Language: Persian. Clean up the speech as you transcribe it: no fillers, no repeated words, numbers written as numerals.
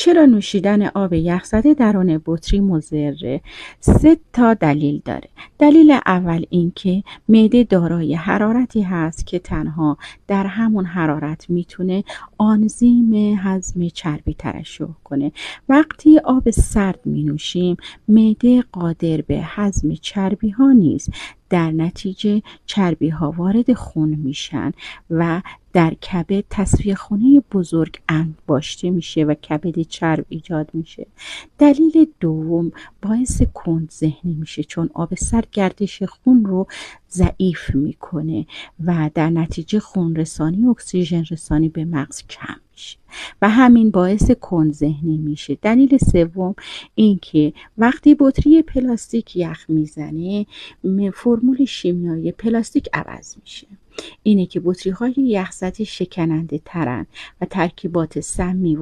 چرا نوشیدن آب یخزده درون بطری مضره؟ 3 تا دلیل داره. دلیل اول این که معده دارای حرارتی هست که تنها در همون حرارت میتونه آنزیم هضم چربی ترشح کنه. وقتی آب سرد می نوشیم معده قادر به هضم چربی ها نیست، در نتیجه چربی ها وارد خون میشن و در کبد تصفیه خونه بزرگ انباشته میشه و کبد چرب ایجاد میشه. دلیل دوم باعث کند ذهنی میشه، چون آب سرد گردش خون رو ضعیف میکنه و در نتیجه خون رسانی اکسیژن رسانی به مغز کم میشه و همین باعث کند ذهنی میشه. دلیل سوم این که وقتی بطری پلاستیک یخ میزنه فرمول شیمیایی پلاستیک عوض میشه. اینه که بطری های یخزده شکننده ترن و ترکیبات سمی